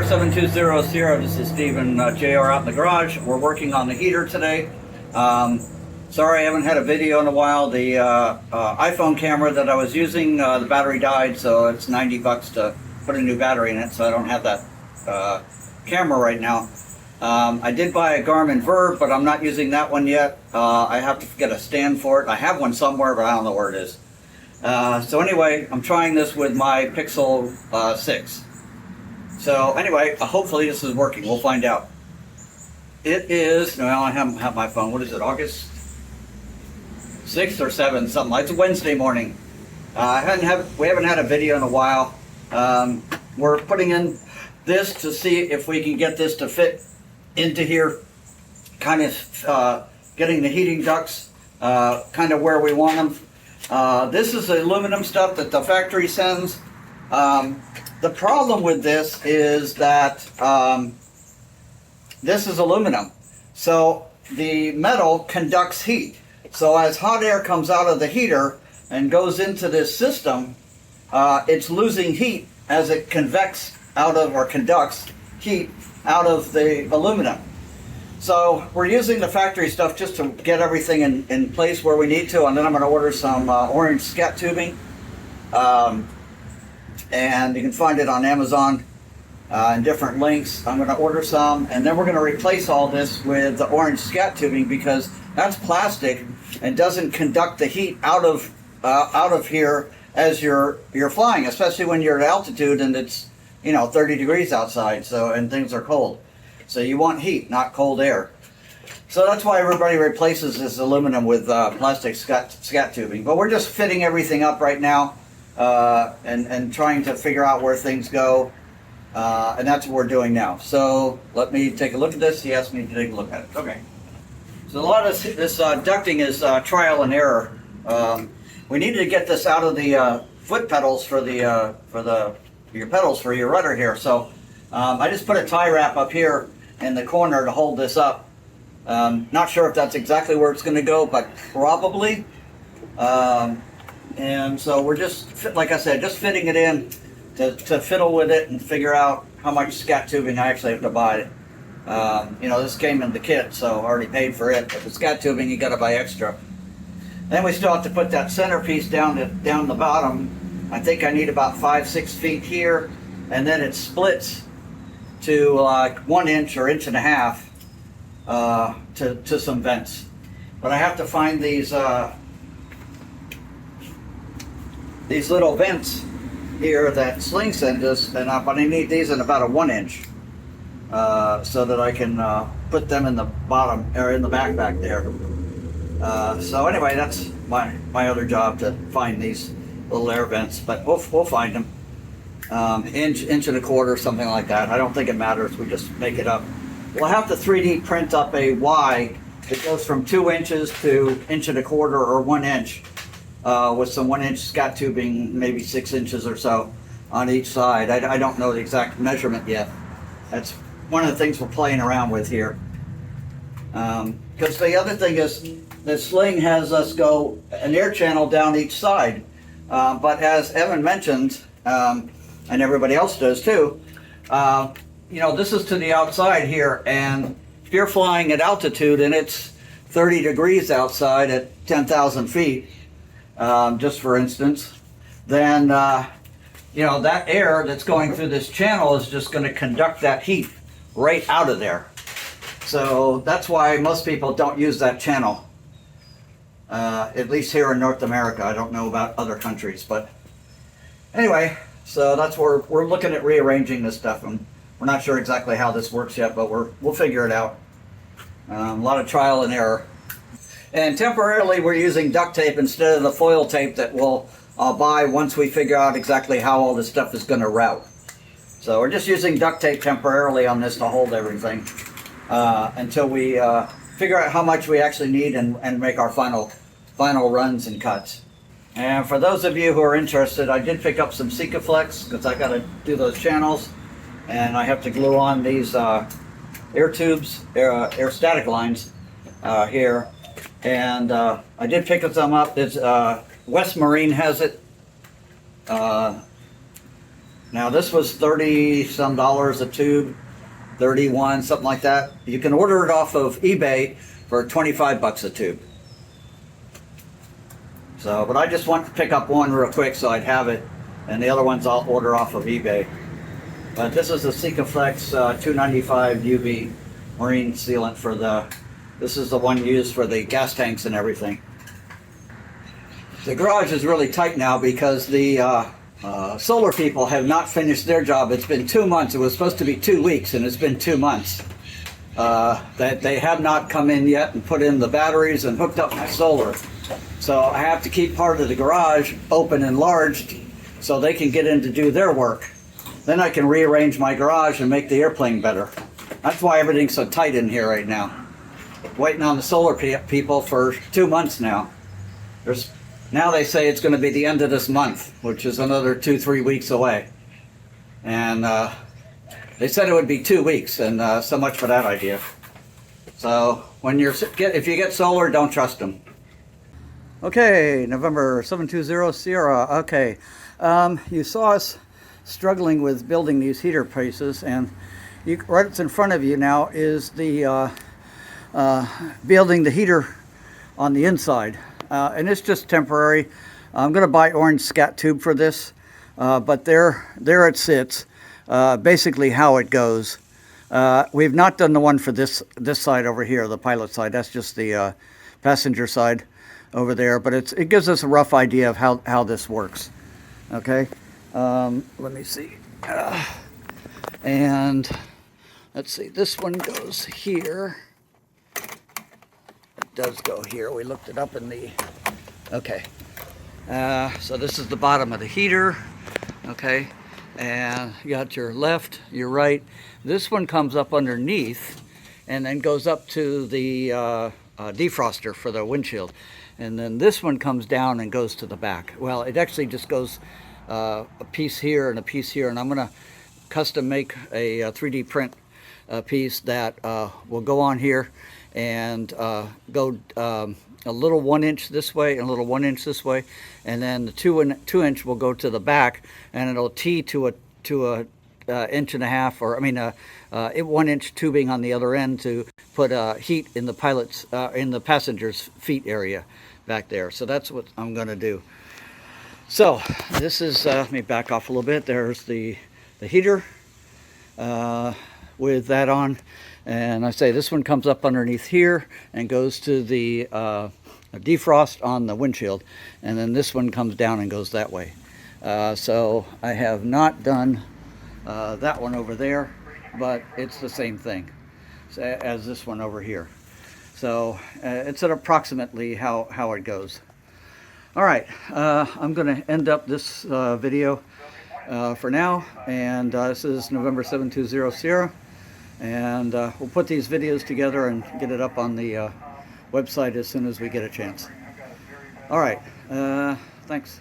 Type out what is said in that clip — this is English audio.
Sierra 7200 Sierra. This is Steve and JR out in the garage. We're working on the heater today. Sorry I haven't had a video in a while. The iPhone camera that I was using, the battery died, so it's $90 to put a new battery in it, so I don't have that camera right now. I did buy a Garmin Verb, but I'm not using that one yet. I have to get a stand for it. I have one somewhere, but I don't know where it is. So anyway, I'm trying this with my Pixel 6. So anyway, hopefully this is working. We'll find out. It is, no, I haven't have my phone. What is it, August 6th or 7th, something. It's a Wednesday morning. We haven't had a video in a while. We're putting in this to see if we can get this to fit into here, kind of getting the heating ducts kind of where we want them. This is the aluminum stuff that the factory sends. The problem with this is that this is aluminum, so the metal conducts heat. So as hot air comes out of the heater and goes into this system, it's losing heat as it convects out of, or conducts heat out of the aluminum. So we're using the factory stuff just to get everything in place where we need to, and then I'm going to order some orange scat tubing. And you can find it on Amazon in different links. I'm going to order some, and then we're going to replace all this with the orange scat tubing, because that's plastic and doesn't conduct the heat out of here as you're flying, especially when you're at altitude and it's 30 degrees outside, so, and things are cold. So you want heat, not cold air. So that's why everybody replaces this aluminum with plastic scat tubing. But we're just fitting everything up right now. And trying to figure out where things go, and that's what we're doing now. So let me take a look at this. He asked me to take a look at it. Okay. So a lot of this ducting is trial and error. We needed to get this out of the foot pedals for your pedals for your rudder here. So I just put a tie wrap up here in the corner to hold this up. Not sure if that's exactly where it's going to go, but probably. And so we're just, like I said, just fitting it in to fiddle with it and figure out how much scat tubing I actually have to buy. This came in the kit, so I already paid for it, but the scat tubing you got to buy extra. Then we still have to put that centerpiece down the bottom. I think I need about 5-6 feet here, and then it splits to like 1 inch or 1.5 inches to some vents. But I have to find these little vents here that Sling sent us, but I need these in about a 1 inch so that I can put them in the bottom, or in the back there. So anyway, that's my other job, to find these little air vents, but we'll find them. Inch and 1/4, something like that. I don't think it matters, we just make it up. We'll have to 3D print up a Y that goes from 2 inches to 1.25 or 1 inch. With some 1 inch scat tubing, maybe 6 inches or so on each side. I don't know the exact measurement yet. That's one of the things we're playing around with here. Because the other thing is, the Sling has us go an air channel down each side. But as Evan mentioned, and everybody else does too, this is to the outside here, and if you're flying at altitude and it's 30 degrees outside at 10,000 feet, just for instance, then that air that's going through this channel is just going to conduct that heat right out of there. So that's why most people don't use that channel, at least here in North America. I don't know about other countries, but anyway, so that's where we're looking at rearranging this stuff, and we're not sure exactly how this works yet, but we'll figure it out. A lot of trial and error. And temporarily we're using duct tape instead of the foil tape that we'll buy once we figure out exactly how all this stuff is going to route. So we're just using duct tape temporarily on this to hold everything until we figure out how much we actually need and make our final runs and cuts. And for those of you who are interested, I did pick up some Sikaflex because I got to do those channels, and I have to glue on these air tubes, air static lines here. And I did pick some up. It's West Marine has it. Now this was 30 some dollars a tube, 31, something like that. You can order it off of eBay for 25 bucks a tube. So, but I just want to pick up one real quick so I'd have it, and the other ones I'll order off of eBay. But this is the Sikaflex 295 UV marine sealant for this is the one used for the gas tanks and everything. The garage is really tight now because the solar people have not finished their job. It's been 2 months. It was supposed to be 2 weeks, and it's been 2 months. That they have not come in yet and put in the batteries and hooked up my solar. So I have to keep part of the garage open and enlarged so they can get in to do their work. Then I can rearrange my garage and make the airplane better. That's why everything's so tight in here right now. Waiting on the solar people for 2 months now. Now they say it's going to be the end of this month, which is another 2-3 weeks away. And they said it would be 2 weeks, and so much for that idea. So when if you get solar, don't trust them. Okay, November 720 Sierra. Okay, you saw us struggling with building these heater pieces, and right in front of you now is the building the heater on the inside, and it's just temporary. I'm going to buy orange scat tube for this, but there it sits. Basically how it goes. We've not done the one for this side over here, the pilot side. That's just the passenger side over there, but it gives us a rough idea of how this works. Okay, let me see, and let's see, this one goes here. It does go here. We looked it up in the, okay, so this is the bottom of the heater. Okay, and you got your left, your right. This one comes up underneath and then goes up to the defroster for the windshield. And then this one comes down and goes to the back. Well, it actually just goes a piece here and a piece here, and I'm going to custom make a 3D print piece that will go on here and go a little 1 inch this way and a little 1 inch this way, and then the 2 inch will go to the back, and it'll tee to a inch and a half, or 1 inch tubing on the other end to put heat in the pilot's in the passenger's feet area back there. So that's what I'm going to do. So this is let me back off a little bit. There's the heater with that on, and I say this one comes up underneath here and goes to the defrost on the windshield, and then this one comes down and goes that way. So I have not done that one over there, but it's the same thing as this one over here. So it's approximately how it goes. All right, I'm going to end up this video for now, and this is November 720 Sierra, and we'll put these videos together and get it up on the website as soon as we get a chance. All right, thanks.